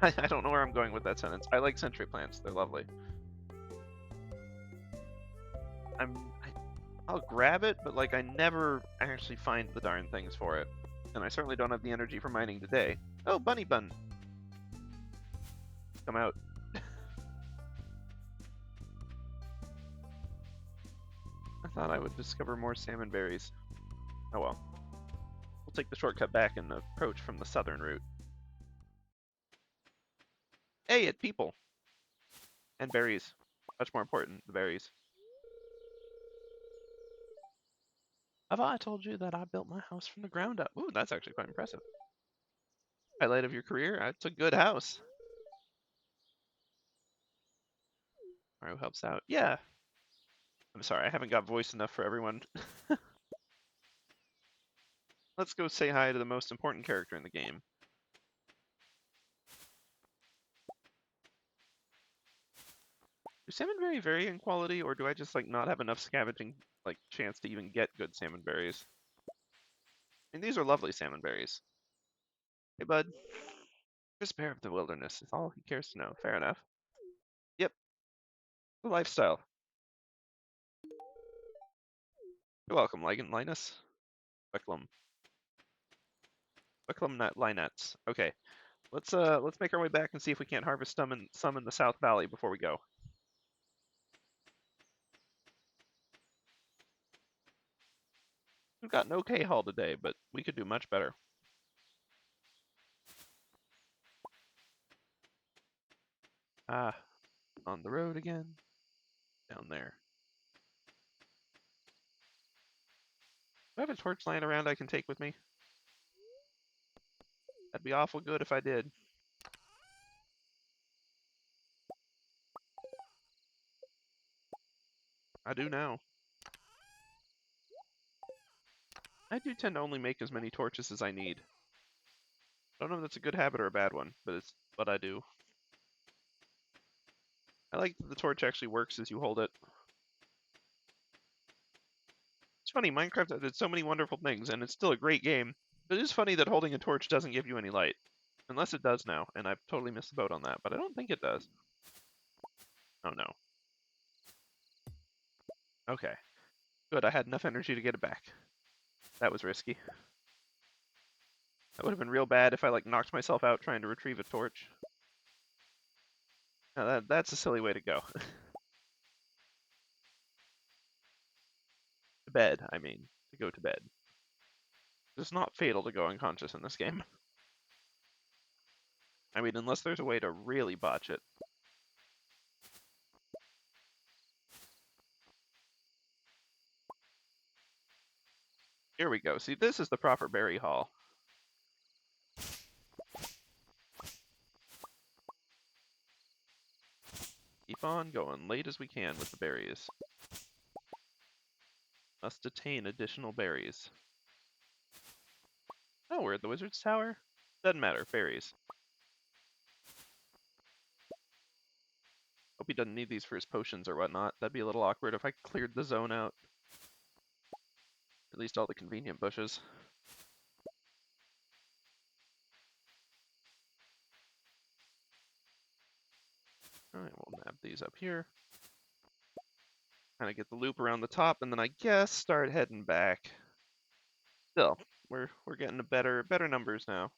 I don't know where I'm going with that sentence. I like sentry plants. They're lovely. I'll grab it, but like I never actually find the darn things for it. And I certainly don't have the energy for mining today. Oh, Bunny Bun! Come out. I thought I would discover more salmon berries. Oh well. We'll take the shortcut back and approach from the southern route. Hey, it's people! And berries. Much more important, the berries. Have I told you that I built my house from the ground up? Ooh, that's actually quite impressive. Highlight of your career? It's a good house. Mario helps out. Yeah. I'm sorry, I haven't got voice enough for everyone. Let's go say hi to the most important character in the game. Do salmon vary in quality, or do I just like not have enough scavenging like chance to even get good salmon berries? I mean, these are lovely salmon berries. Hey, bud. Just bear of the wilderness is all he cares to know. Fair enough. Yep, the lifestyle. You're welcome, Linus. Wicklum. Wicklum nut Linettes. Okay, let's make our way back and see if we can't harvest some in the South Valley before we go. We've got an okay haul today, but we could do much better. Ah, on the road again. Down there. Do I have a torch lying around I can take with me? That'd be awful good if I did. I do now. I do tend to only make as many torches as I need. I don't know if that's a good habit or a bad one, but it's what I do. I like that the torch actually works as you hold it. It's funny, Minecraft did so many wonderful things, and it's still a great game. But it is funny that holding a torch doesn't give you any light. Unless it does now, and I've totally missed the boat on that, but I don't think it does. Oh no. Okay. Good, I had enough energy to get it back. That was risky. That would have been real bad if I like knocked myself out trying to retrieve a torch. Now that's a silly way to go. To bed, I mean. To go to bed. It's not fatal to go unconscious in this game. I mean, unless there's a way to really botch it. Here we go. See, this is the proper berry haul. Keep on going, late as we can with the berries. Must attain additional berries. Oh, we're at the wizard's tower? Doesn't matter, berries. Hope he doesn't need these for his potions or whatnot. That'd be a little awkward if I cleared the zone out. At least all the convenient bushes. Alright, we'll nab these up here. Kind of get the loop around the top, and then I guess start heading back. Still, we're getting to better numbers now.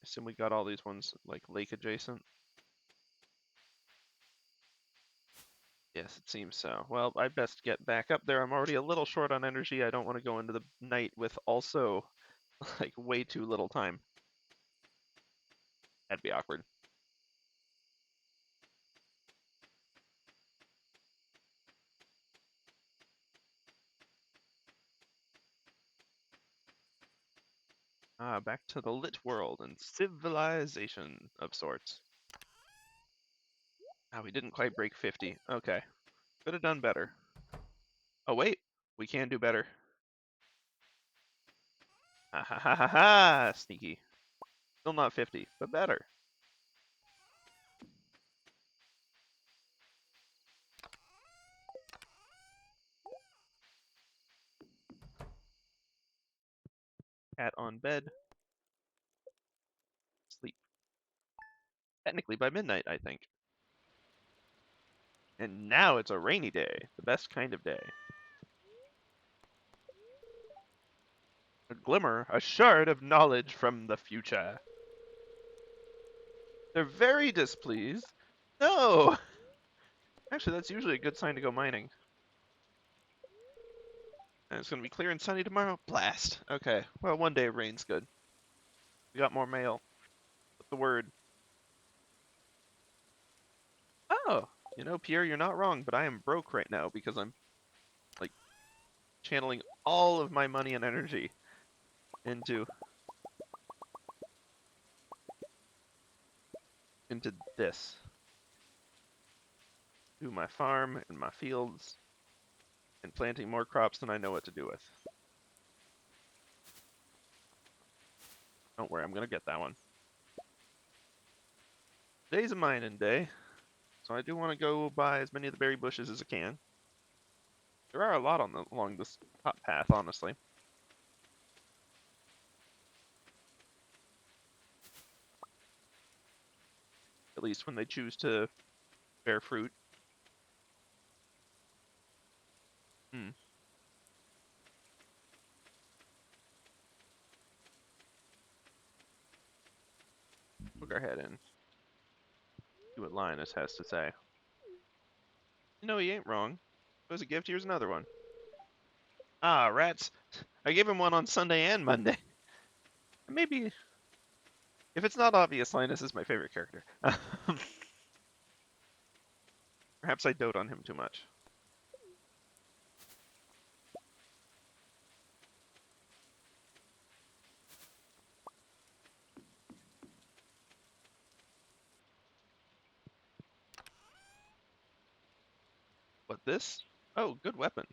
Assume we got all these ones like lake adjacent. Yes, it seems so. Well, I best get back up there. I'm already a little short on energy. I don't want to go into the night with also like way too little time. That'd be awkward. Ah, back to the lit world and civilization of sorts. Ah, we didn't quite break 50. Okay. Could have done better. Oh, wait. We can do better. Ha ha ha ha ha! Sneaky. Still not 50, but better. Cat on bed. Sleep. Technically by midnight, I think. And now it's a rainy day. The best kind of day. A glimmer, a shard of knowledge from the future. They're very displeased. No! Actually, that's usually a good sign to go mining. And it's going to be clear and sunny tomorrow. Blast. Okay. Well, one day of rain's good. We got more mail. What's the word? Oh! You know, Pierre, you're not wrong, but I am broke right now because I'm, like, channeling all of my money and energy into this. To my farm and my fields and planting more crops than I know what to do with. Don't worry, I'm gonna get that one. Today's a mining day, so I do want to go buy as many of the berry bushes as I can. There are a lot along this top path, honestly. At least when they choose to bear fruit. Hook our head in. See what Linus has to say. You know, he ain't wrong. As a gift, here's another one. Ah, rats. I gave him one on Sunday and Monday. Maybe, if it's not obvious, Linus is my favorite character. Perhaps I dote on him too much. What, this? Oh, good weapon.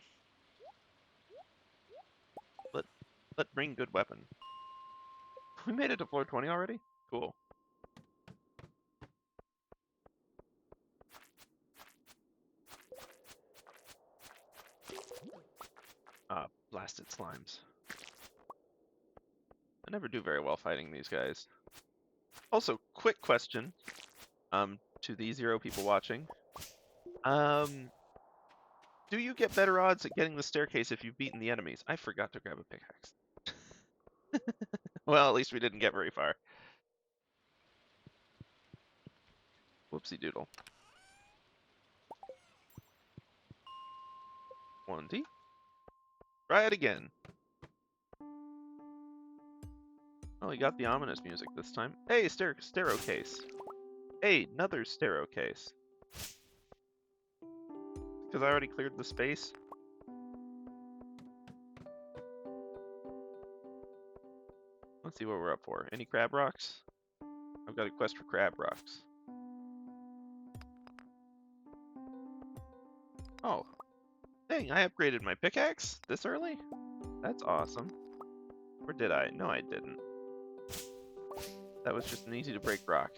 Let bring good weapon. We made it to floor 20 already? Cool. Ah, blasted slimes. I never do very well fighting these guys. Also, quick question, to the 0 people watching. Do you get better odds at getting the staircase if you've beaten the enemies? I forgot to grab a pickaxe. Well, at least we didn't get very far. Whoopsie doodle. 1D. Try it again. Oh, we got the ominous music this time. Hey, stereo case. Hey, another stereo case. Because I already cleared the space. Let's see what we're up for. Any crab rocks? I've got a quest for crab rocks. Oh. Dang, I upgraded my pickaxe this early? That's awesome. Or did I? No, I didn't. That was just an easy to break rock.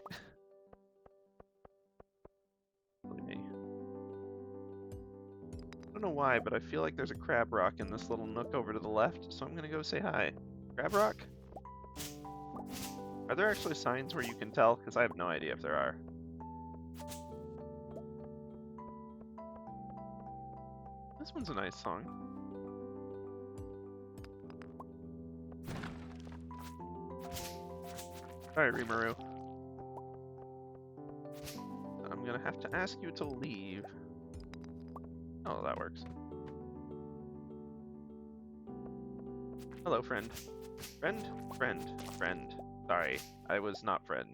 Me. I don't know why, but I feel like there's a crab rock in this little nook over to the left, so I'm gonna go say hi. Crab rock? Are there actually signs where you can tell? Because I have no idea if there are. This one's a nice song. Alright, Rimuru. I'm gonna have to ask you to leave. Oh, that works. Hello, friend. Friend? Friend. Friend. Sorry, I was not friend.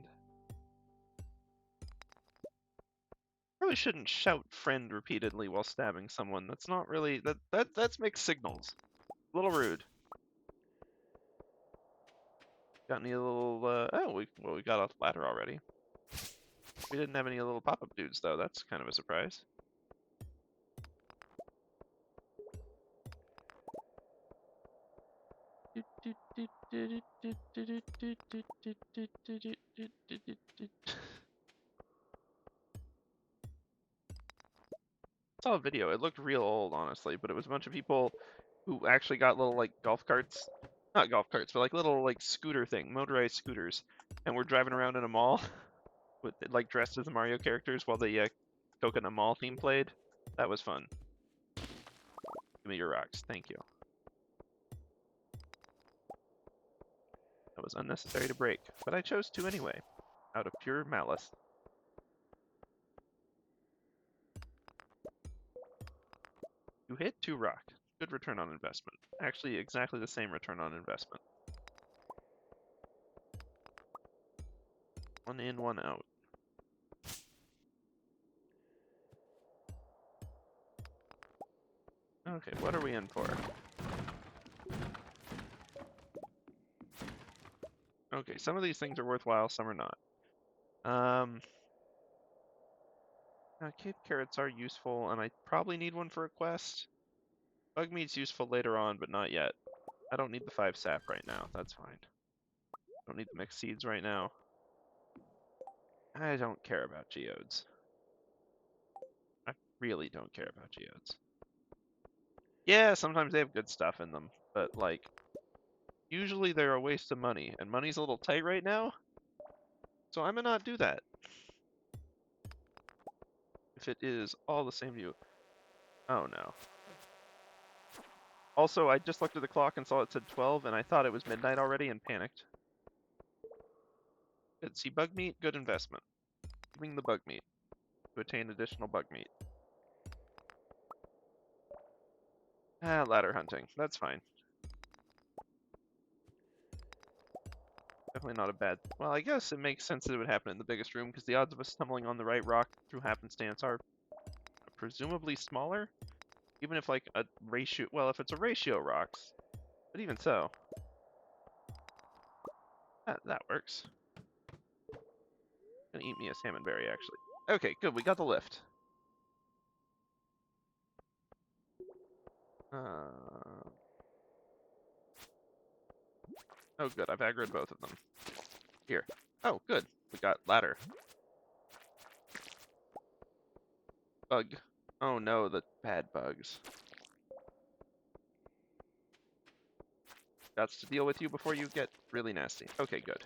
Probably shouldn't shout friend repeatedly while stabbing someone. That's not really... That's mixed signals. A little rude. Got any little, oh, we got off the ladder already. We didn't have any little pop-up dudes, though. That's kind of a surprise. Saw a video. It looked real old, honestly, but it was a bunch of people who actually got little, like, golf carts. Not golf carts, but, like, little, like, scooter thing, motorized scooters. And we're driving around in a mall with, like, dressed as the Mario characters while the Coconut Mall theme played. That was fun. Give me your rocks. Thank you. That was unnecessary to break, but I chose to anyway, out of pure malice. You hit 2 rock. Good return on investment. Actually, exactly the same return on investment. 1 in, 1 out. Okay, what are we in for? Okay, some of these things are worthwhile, some are not. Cave carrots are useful, and I probably need one for a quest. Bug meat's useful later on, but not yet. I don't need the 5 sap right now. That's fine. Don't need the mixed seeds right now. I don't care about geodes. I really don't care about geodes. Yeah, sometimes they have good stuff in them, but like, usually they're a waste of money, and money's a little tight right now, so I'm gonna not do that. If it is all the same to you. Oh no. Also, I just looked at the clock and saw it said 12, and I thought it was midnight already and panicked. Good. See, bug meat, good investment. Giving the bug meat to attain additional bug meat. Ladder hunting. That's fine. Definitely not a bad... Well, I guess it makes sense that it would happen in the biggest room, because the odds of us stumbling on the right rock through happenstance are presumably smaller. Even if, like, a ratio... Well, if it's a ratio rocks. But even so. That works. Gonna eat me a salmon berry, actually. Okay, good. We got the lift. Oh, good. I've aggroed both of them. Here. Oh, good. We got ladder. Bug. Oh no, the bad bugs. Got to deal with you before you get really nasty. Okay, good.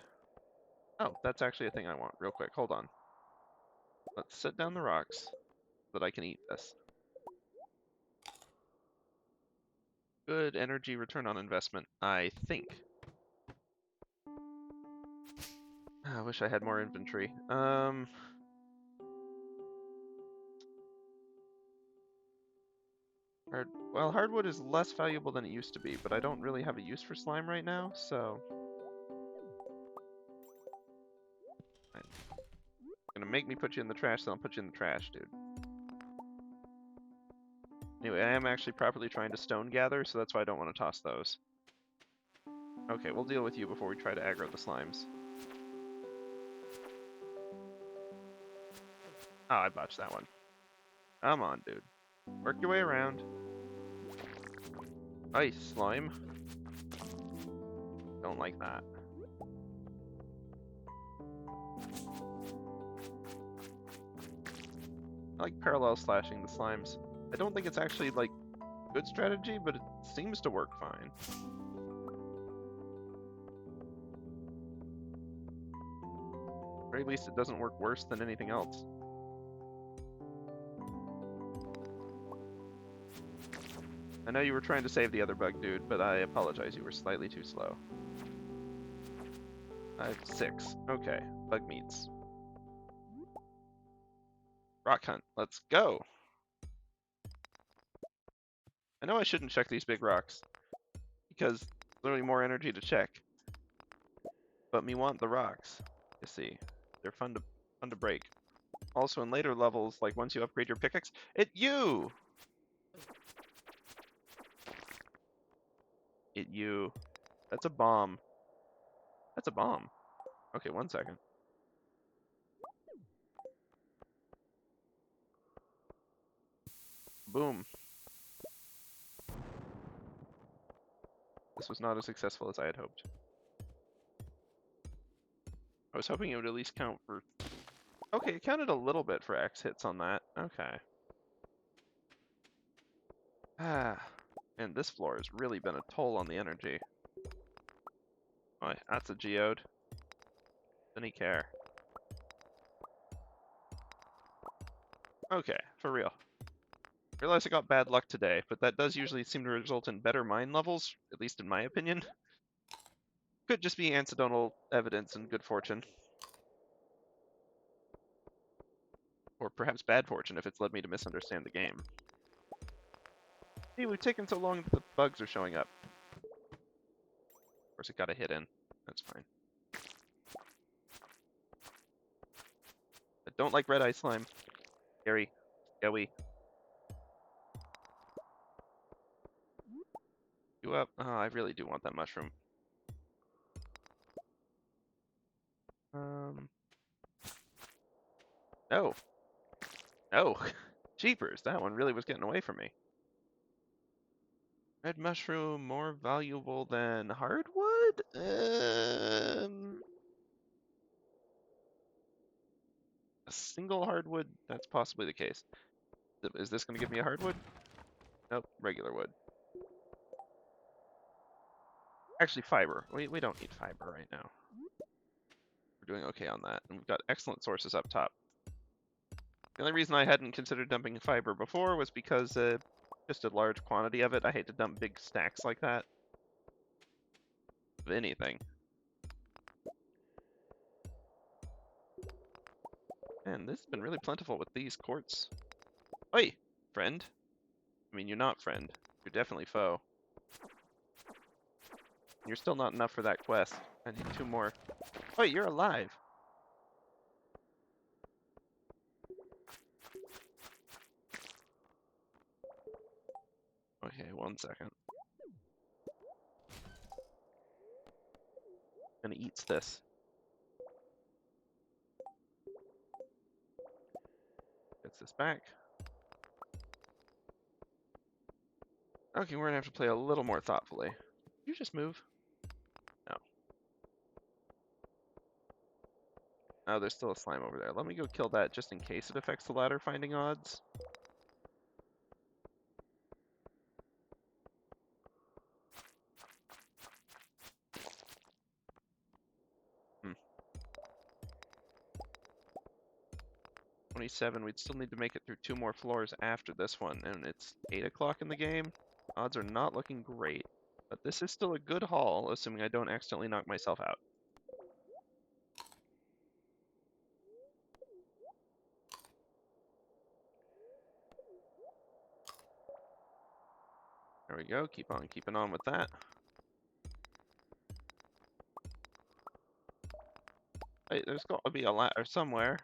Oh, that's actually a thing I want. Real quick. Hold on. Let's set down the rocks so that I can eat this. Good energy return on investment, I think. I wish I had more inventory. Well, hardwood is less valuable than it used to be, but I don't really have a use for slime right now, so... Gonna make me put you in the trash, then I'll put you in the trash, dude. Anyway, I am actually properly trying to stone gather, so that's why I don't want to toss those. Okay, we'll deal with you before we try to aggro the slimes. Oh, I botched that one. Come on, dude. Work your way around. Ice slime. Don't like that. I like parallel slashing the slimes. I don't think it's actually, like, good strategy, but it seems to work fine. Or at least it doesn't work worse than anything else. I know you were trying to save the other bug dude, but I apologize, you were slightly too slow. I have 6. Okay, bug meats. Rock hunt, let's go! I know I shouldn't check these big rocks, because there's literally more energy to check. But me want the rocks, you see. They're fun to break. Also, in later levels, like once you upgrade your pickaxe, you! You. That's a bomb. That's a bomb. Okay, 1 second. Boom. This was not as successful as I had hoped. I was hoping it would at least count for... Okay, it counted a little bit for X hits on that. Okay. And this floor has really been a toll on the energy. Oh, that's a geode. Doesn't he care? Okay, for real. Realize I got bad luck today, but that does usually seem to result in better mine levels, at least in my opinion. Could just be incidental evidence and good fortune. Or perhaps bad fortune if it's led me to misunderstand the game. Hey, we've taken so long that the bugs are showing up. Of course, it got a hit in. That's fine. I don't like red eye slime. Scary. Scary. You up? Oh, I really do want that mushroom. No. No. Jeepers, that one really was getting away from me. Red mushroom more valuable than hardwood? A single hardwood? That's possibly the case. Is this going to give me a hardwood? Nope, regular wood. Actually, fiber. We don't need fiber right now. We're doing okay on that. And we've got excellent sources up top. The only reason I hadn't considered dumping fiber before was because just a large quantity of it. I hate to dump big stacks like that of anything. And this has been really plentiful with these quartz. Oi, friend. I mean, you're not friend. You're definitely foe. You're still not enough for that quest. I need 2 more. Wait, you're alive. Okay, 1 second. Gonna eat this. Gets this back. Okay, we're gonna have to play a little more thoughtfully. You just move. No. Oh, there's still a slime over there. Let me go kill that just in case it affects the ladder finding odds. Hmm. 27, we'd still need to make it through 2 more floors after this one, and it's 8 o'clock in the game. Odds are not looking great, but this is still a good haul, assuming I don't accidentally knock myself out. There we go, keep on keeping on with that. Hey, there's got to be a ladder somewhere.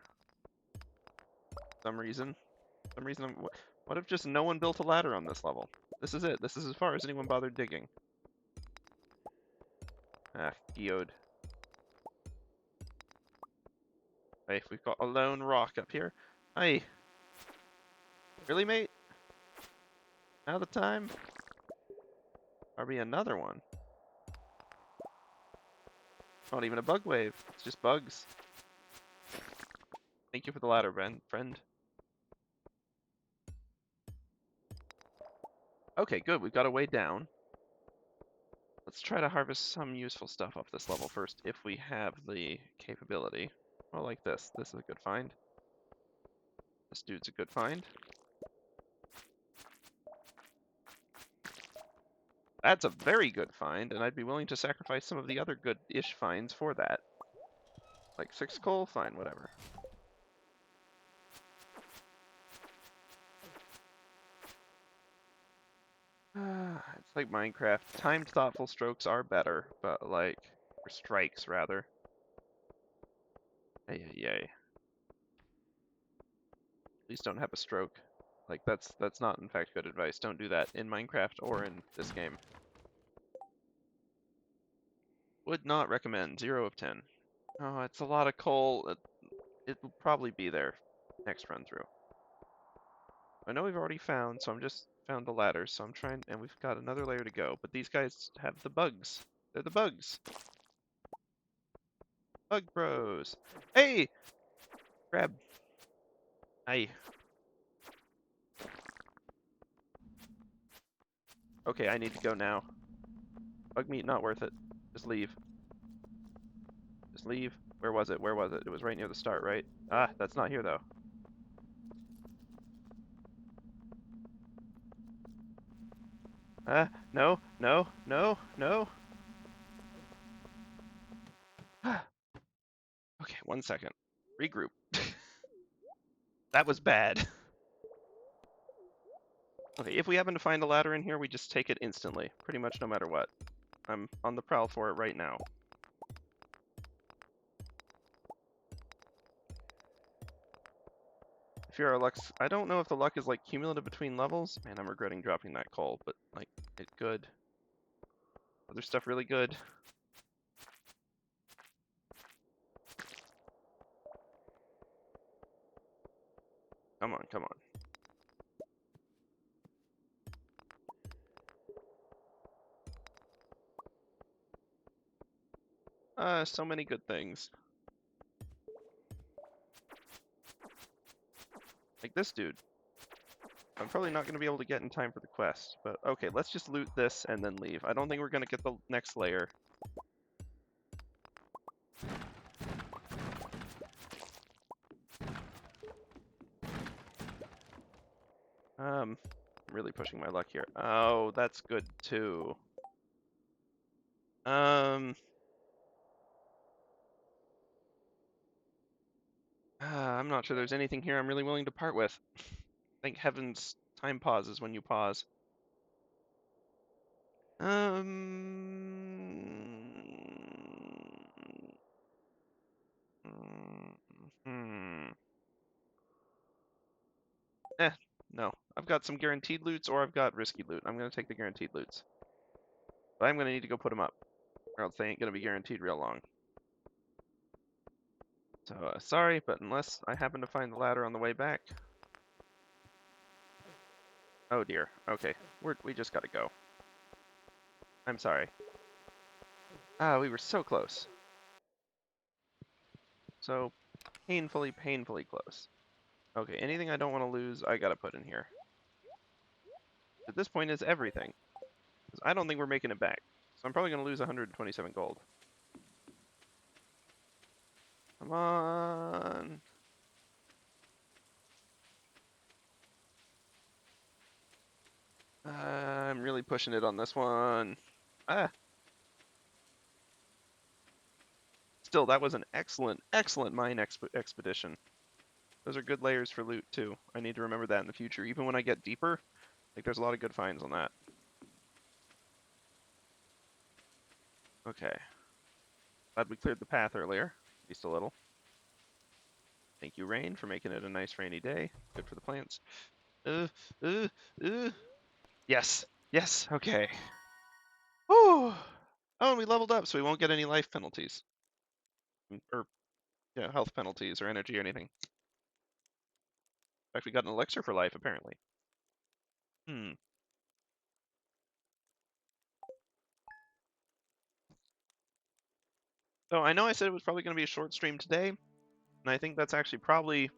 Some reason. What if just no one built a ladder on this level? This is it. This is as far as anyone bothered digging. Ah, geode. Hey, we've got a lone rock up here. Hey. Really, mate? Now the time? Probably another one. Not even a bug wave. It's just bugs. Thank you for the ladder, friend. Okay, good. We've got a way down. Let's try to harvest some useful stuff off this level first, if we have the capability. Well, like this. This is a good find. This dude's a good find. That's a very good find, and I'd be willing to sacrifice some of the other good-ish finds for that. Like 6 coal? Fine, whatever. It's like Minecraft. Timed thoughtful strokes are better, but like, or strikes rather. Yay. Please don't have a stroke. Like that's not in fact good advice. Don't do that in Minecraft or in this game. Would not recommend. 0 of 10. Oh, it's a lot of coal. It will probably be there next run through. I know we've already found, so I'm just found the ladder, so I'm trying, and we've got another layer to go. But these guys have the bugs. They're the bugs. Bug bros. Hey! Grab. Aye. Okay, I need to go now. Bug meat, not worth it. Just leave. Just leave. Where was it? Where was it? It was right near the start, right? Ah, that's not here, though. Ah, no. Okay, 1 second. Regroup. That was bad. Okay, if we happen to find a ladder in here, we just take it instantly. Pretty much no matter what. I'm on the prowl for it right now. If you're a luck, I don't know if the luck is like cumulative between levels. Man, I'm regretting dropping that coal, but like, it's good. Other stuff really good. Come on, come on. So many good things. Like this dude. I'm probably not going to be able to get in time for the quest, but okay, let's just loot this and then leave. I don't think we're going to get the next layer. I'm really pushing my luck here. Oh, that's good too. I'm not sure there's anything here I'm really willing to part with. Thank heavens time pauses when you pause. Hmm. No. I've got some guaranteed loots or I've got risky loot. I'm going to take the guaranteed loots. But I'm going to need to go put them up, or else they ain't going to be guaranteed real long. So, sorry, but unless I happen to find the ladder on the way back... Oh dear. Okay. We just gotta go. I'm sorry. Ah, we were so close. So, painfully, painfully close. Okay, anything I don't want to lose, I gotta put in here. At this point, it's everything. 'Cause I don't think we're making it back. So I'm probably gonna lose 127 gold. Come on. I'm really pushing it on this one. Ah. Still, that was an excellent, excellent mine expedition. Those are good layers for loot, too. I need to remember that in the future. Even when I get deeper, like, there's a lot of good finds on that. Okay. Glad we cleared the path earlier. At least a little. Thank you, rain, for making it a nice rainy day. Good for the plants. Uh, uh, uh. Yes. Yes. Okay. Whew. Oh, and we leveled up, so we won't get any life penalties. Or, yeah, health penalties or energy or anything. In fact, we got an elixir for life, apparently. So I know I said it was probably going to be a short stream today, and I think that's actually probably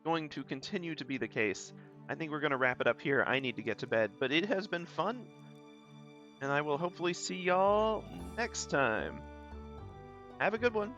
going to continue to be the case. I think we're going to wrap it up here. I need to get to bed, but it has been fun, and I will hopefully see y'all next time. Have a good one.